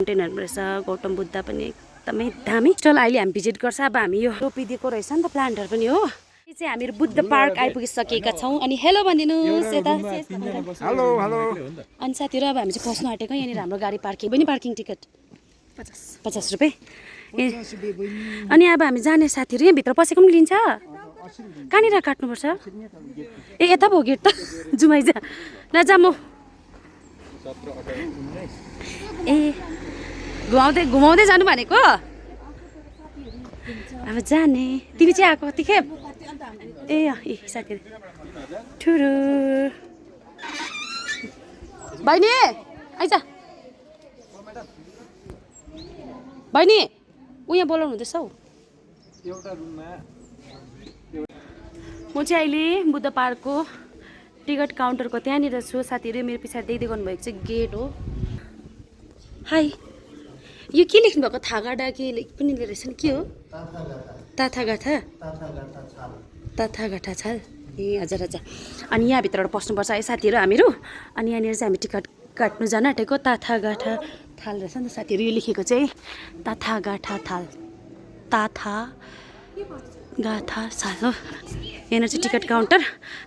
फाउन्टेनहरु रहेछ गौतम बुद्ध पनि एकदमै दामी स्टल अहिले हामी भिजिट गर्छ अब हामी यो रोपिदिएको रहेछ नि त प्लान्टहरु पनि हो यो चाहिँ हामीहरु बुद्ध पार्क आइपुगिसकेका छौं अनि हेलो भनिदिनुस् यता हेलो हेलो अनि साथीहरु अब हामी चाहिँ पस्नु आटेको यहाँनिर हाम्रो गाडी पार्किङ पनि पार्किङ टिकट 50 रुपैयाँ अनि अब हामी जाने साथीहरु यहाँ भित्र पसेको पनि लिन्छ कहाँनिर काट्नुपर्छ ए यता पो गेट त जुमाइजा ल जा म ए घुमाउँदै जानु भनेको अब जाने तिमी चाहिँ आएको कतिखेप ए साथीहरु ठुरु बहिनी आइज बहिनी उ यहाँ बोलाउनु हुँदैछ हौ म चाहिँ अहिले बुद्ध पार्कको टिकट काउन्टरको त्यहाँनिर छु साथीहरु मेरो पछाडि देख्दै गर्नुभएको चाहिँ गेट हो हाई यो के लेख्नु भएको थागाडा के पनि रहेछ नि के हो ताथागाथा छाल ए हजुर हजुर अनि यहाँभित्रबाट पस्नुपर्छ है साथीहरु हामीहरू अनि यहाँनिर चाहिँ हामी टिकट काट्नु जान आँटेको ताथागाथा थाल रहेछ नि त साथीहरु यो लेखेको चाहिँ ताथागाथा थाल ताथागाथा थाल हो यहाँनिर चाहिँ टिकट काउन्टर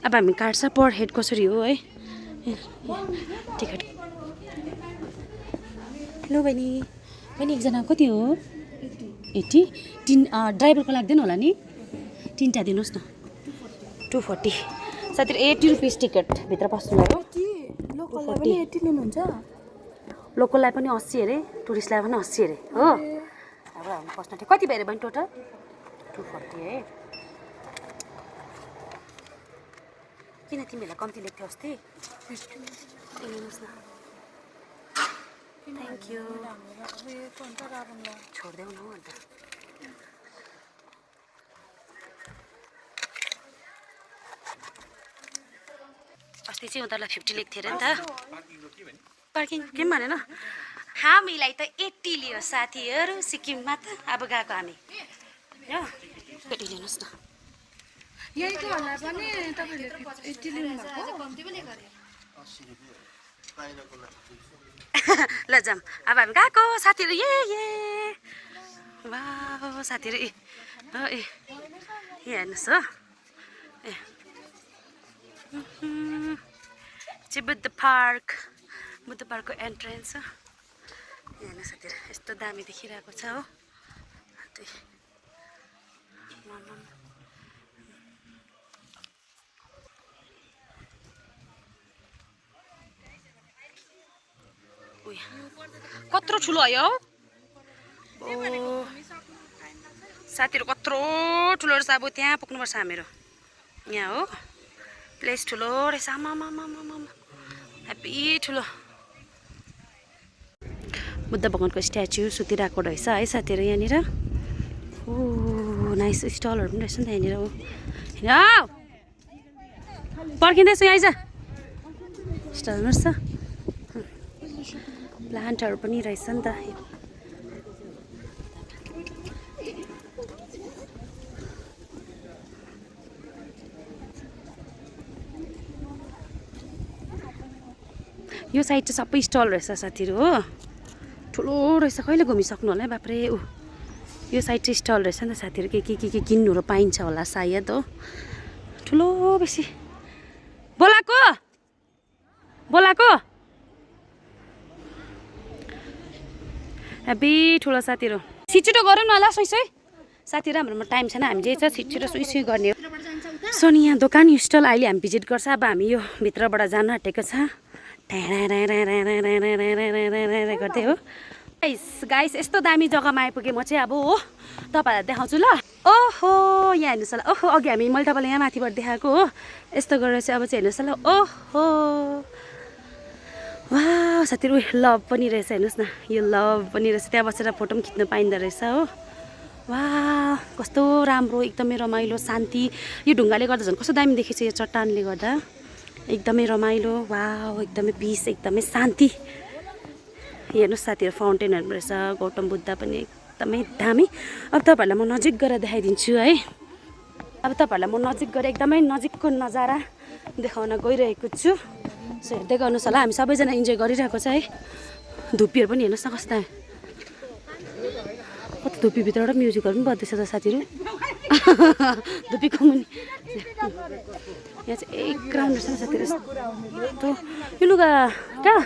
अब हामी काट्छ पर हेड कसरी हो है टिकट हेलो बहिनी एकजना कति हो 80 ड्राइभरको लाग्दैन होला नि तीनटा दिनुहोस् न 240 साथीहरु 80 रुपैयाँ टिकट भित्र पस्नुलाई हो लोकललाई पनि 80 लिनुहुन्छ लोकललाई पनि 80 अरे टुरिस्टलाई पनि 80 अरे हो अब हामी पस्न कति भयो बहिनी टोटल 240 है किन तिमीलाई कम्ती लेख्थ्यौ अस्ति लिनुहोस् न थ्याङ्क यू छोड्देऊ न अन्त अस्ति चाहिँ उनीहरूलाई 50 लेख्थ्यो अरे नि त पार्किङ के भनेन हामीलाई त 80 लियो साथीहरु सिक्किममा त अब गएको हामी हो कति लिनुहोस् न यहीको होला पनि तपाईले 80 लिनु भएको कम्ती पनि गरे 80 रुपैयाँ बाहिरको ल जाम अब हामी गएको साथीहरु ये वाह साथीहरु ए हेर्नुहोस् हो चाहिँ बुद्ध पार्कको एन्ट्रेन्स हो हेर्नुहोस् साथीहरु यस्तो दामी देखिरहेको छ हो कत्रो ठुलो आयो साथीहरु कत्रो ठुलो रहेछ अब त्यहाँ पुग्नुपर्छ हामीहरू यहाँ हो प्लेस ठुलो रहेछ आमा हेप्पी ठुलो बुद्ध भगवानको स्ट्याचु सुतिरहेको रहेछ है साथीहरु यहाँनिर ओ नाइस स्टलहरु पनि रहेछ नि त यहाँनिर हो पर्खिँदैछु आइज स्टल रहेछ प्लान्टहरु पनि रहेछ नि त यो साइड चाहिँ सबै स्टल रहेछ साथीहरु हो ठुलो रहेछ कहिले घुमिसक्नु होला है बाफ्रे यो साइड चाहिँ स्टल रहेछ नि त साथीहरु के किन्नुहरु पाइन्छ होला सायद हो ठुलो बेसी बोलाको हेभी ठुलो साथीहरु छिटो गरौँ न ल सोइ साथीहरु हाम्रोमा टाइम छैन हामी जे छ छिटो सुई गर्ने हो सो नि यहाँ दोकान स्टल अहिले हामी भिजिट गर्छ अब हामी यो भित्रबाट जान आँटेको छ गर्दै हो गाइस यस्तो दामी जग्गामा आइपुगेँ म चाहिँ अब हो तपाईहरुलाई देखाउँछु ल ओहो यहाँ हेर्नुहोस् ल ओहो अघि हामी मैले तपाईँलाई यहाँ माथिबाट देखाएको हो यस्तो गरेर चाहिँ अब चाहिँ हेर्नुहोस् ल ओहो वाह साथीहरु लभ पनि रहेछ हेर्नुहोस् न यो लभ पनि रहेछ त्यहाँ बसेर फोटो पनि खिच्न पाइँदो रहेछ हो वाह कस्तो राम्रो एकदमै रमाइलो शान्ति यो ढुङ्गाले गर्दा झन् कस्तो दामी देखेछ यो चट्टानले गर्दा एकदमै रमाइलो वाह एकदमै पिस एकदमै शान्ति हेर्नुहोस् साथीहरु फाउन्टेनहरु रहेछ गौतम बुद्ध पनि एकदमै दामी अब तपाईहरुलाई म नजिक गएर देखाइदिन्छु है अब तपाईहरुलाई म नजिक गएर एकदमै नजिकको नजारा देखाउन गइरहेको छु सो हेर्दै गर्नुहोस् होला हामी सबैजना इन्जोय गरिरहेको छ है धुप्पीहरु पनि हेर्नुहोस् न कस्तो धुपीभित्रबाट म्युजिकहरू पनि बज्दैछ त साथीहरू धुपीको मुनि यहाँ चाहिँ एक ग्राउन्ड रहेछ साथीहरू यस्तो यो लुगा कहाँ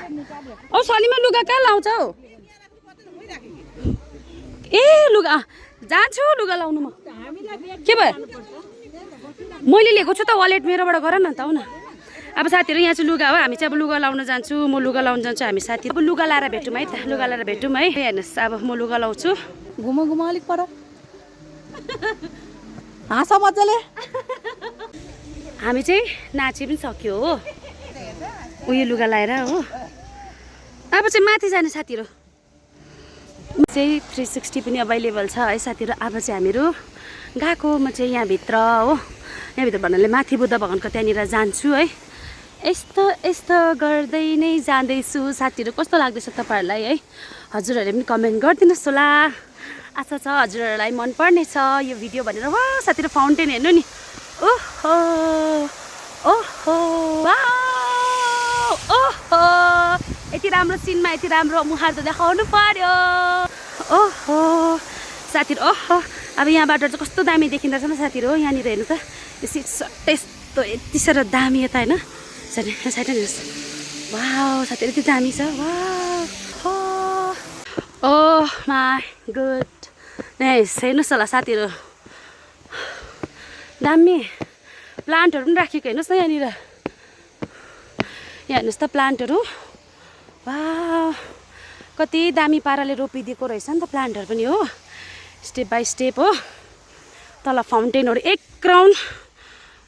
औ सलीमा लुगा कहाँ लाउँछ हौ ए लुगा जान्छु लुगा लाउनु म के भयो मैले लिएको छु त वालेट मेरोबाट गर न त आउ न अब साथीहरू यहाँ चाहिँ लुगा हो हामी चाहिँ अब लुगा लाउन जान्छु म लुगा लाउन जान्छु हामी साथी अब लुगा लाएर भेटौँ है त लुगा लाएर भेटौँ है हेर्नुहोस् अब म लुगा लाउँछु घुम अलिक पर हाँस मजाले हामी चाहिँ नाची पनि सक्यो हो उयो लुगा लाएर हो अब चाहिँ माथि जाने साथीहरू चाहिँ 360 पनि अभाइलेबल छ है साथीहरू अब चाहिँ हामीहरू गएको म चाहिँ यहाँभित्र हो यहाँभित्र भन्नाले माथि बुद्ध भगवानको त्यहाँनिर जान्छु है यस्तो यस्तो गर्दै नै जाँदैछु साथीहरू कस्तो लाग्दैछ तपाईँहरूलाई है हजुरहरूले पनि कमेन्ट गरिदिनुहोस् होला आशा छ हजुरहरूलाई मनपर्ने छ यो भिडियो भनेर वा साथीहरू फाउन्टेन हेर्नु नि ओहो ओहो वाउ ओहो यति राम्रो सिनमा यति राम्रो मुहार त देखाउनु पर्यो ओहो साथीहरू ओहो अब यहाँबाट चाहिँ कस्तो दामी देखिँदो रहेछ न साथीहरू यहाँनिर हेर्नु त यो सिट यस्तो यति साह्रो दामी यता होइन साथी साइड हेर्नुहोस् वाउ साथीहरू यति दामी छ wow oh my good nice हेर्नुहोस् होला साथीहरू दामी प्लान्टहरू पनि राखेको हेर्नुहोस् न यहाँनिर यहाँ हेर्नुहोस् त प्लान्टहरू वाउ कति दामी पाराले रोपिदिएको रहेछ नि त प्लान्टहरू पनि हो स्टेप बाई स्टेप हो तल फाउन्टेनहरू एक राउन्ड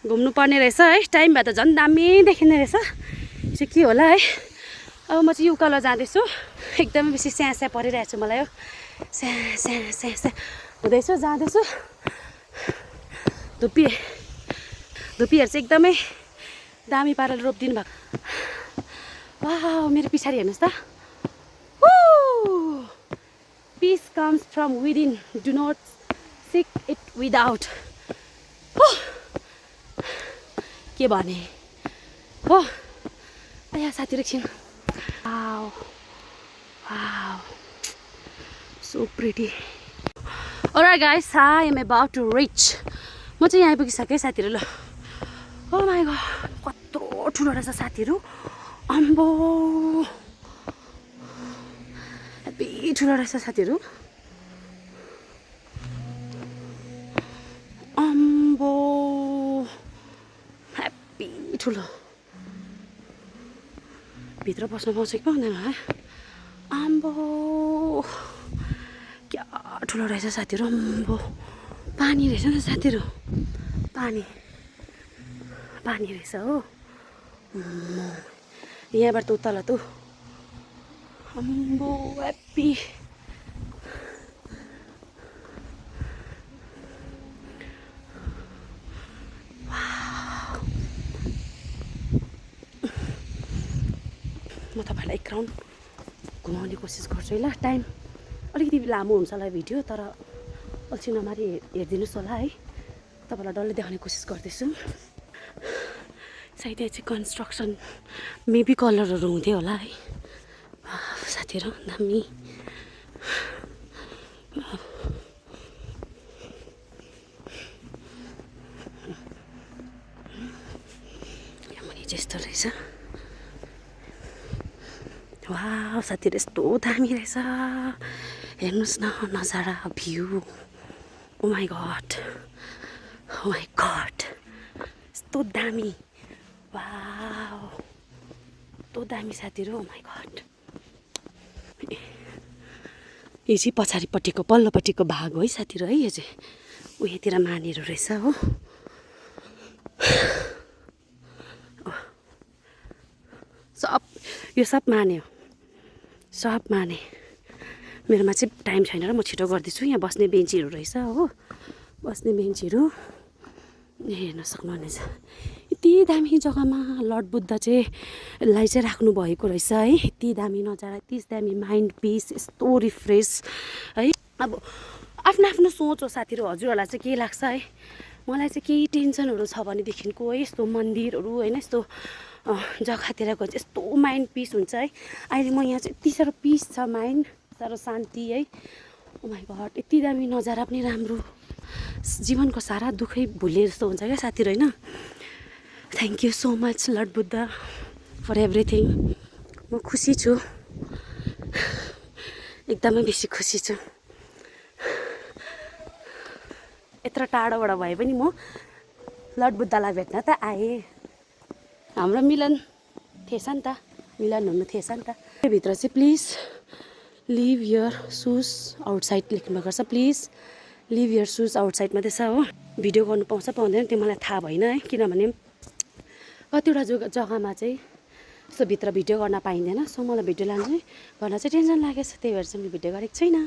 घुम्नु पर्ने रहेछ है टाइम भए त झन् दामी देखिने रहेछ यो चाहिँ के होला है अब म चाहिँ उकालो जाँदैछु एकदमै बेसी स्याहाँ स्याहाँ परिरहेको छु मलाई हो स्याहाँ स्याहाँ स्याहाँ स्याहाँ हुँदैछु जाँदैछु धुप्पीहरू चाहिँ एकदमै दामी पाराले रोपिदिनु भएको वाह मेरो पछाडि हेर्नुहोस् त peace comes from within do not seek it without के भने हो यहाँ साथीहरू एकछिन wow wow so pretty alright guys I am about to reach म चाहिँ यहाँ आइपुगिसकेँ साथीहरू ल ओ माई गॉड कत्रो ठुलो रहेछ साथीहरू अम्बो हेभी ठुलो रहेछ साथीहरू अम्बो हेभी ठुलो भित्र बस्नु पाउँछ कि पाउँदैन है अम्बो क्या ठुलो रहेछ साथीहरू अम्बो पानी रहेछ नि साथीहरू पानी रहेछ हो यहाँबाट त उता त अम्बो हेप्पी म तपाईँलाई एक राउन्ड घुमाउने कोसिस गर्छु है ल टाइम अलिकति लामो हुन्छ होला भिडियो तर अल्छी नमारी हेरिदिनुहोस् होला है तपाईँलाई डल्लै देखाउने कोसिस गर्दैछु सायद यहाँ चाहिँ कन्स्ट्रक्सन मेबी कलरहरू हुन्थ्यो होला है साथीहरू दामी यहाँ मुनि चाहिँ यस्तो रहेछ वाह साथीहरू यस्तो दामी रहेछ हेर्नुहोस् न नजारा भ्यू ओ माई गॉड यस्तो दामी वाह यस्तो दामी साथीहरू ओ माई गॉड यो चाहिँ पछाडिपट्टिको पल्लोपट्टिको भाग हो है साथीहरू है यो चाहिँ उयोतिर मानेहरू रहेछ हो यो सब माने हो सब माने मेरोमा चाहिँ टाइम छैन र म छिटो गर्दैछु यहाँ बस्ने बेन्चीहरू रहेछ हो बस्ने बेन्चीहरू हेर्न सक्नुहुनेछ यति दामी जग्गामा लर्ड बुद्ध चाहिँ लाई चाहिँ राख्नु भएको रहेछ है यति दामी नजारा यति दामी माइन्ड पिस यस्तो रिफ्रेस है अब आफ्नो आफ्नो सोच हो साथीहरू हजुरहरूलाई चाहिँ के लाग्छ है मलाई चाहिँ केही टेन्सनहरू छ भनेदेखिको है यस्तो मन्दिरहरू होइन यस्तो जग्गातिर गयो चाहिँ यस्तो माइन्ड पिस हुन्छ है अहिले म यहाँ चाहिँ यति साह्रो पिस छ माइन्ड साह्रो शान्ति है ओ माई गड यति दामी नजारा पनि राम्रो जीवनको सारा दुःखै भुले जस्तो हुन्छ क्या साथीहरू होइन thank you so much lord Buddha for everything म खुसी छु एकदमै बेसी खुसी छु यत्रो टाढोबाट भए पनि म लर्ड बुद्धलाई भेट्न त आएँ हाम्रो मिलन थिएछ नि त मिलन हुनु थिएछ नि त भित्र चाहिँ please leave your shoes outside लेख्नुपर्छ please leave your shoes outside मात्रै छ हो भिडियो गर्नु पाउँछ पाउँदैन त्यो मलाई थाहा भएन है किनभने कतिवटा जग्गामा चाहिँ यस्तो भित्र भिडियो गर्न पाइँदैन सो मलाई भिडियो गर्न चाहिँ टेन्सन लागेको छ त्यही भएर चाहिँ मैले भिडियो गरेको छुइनँ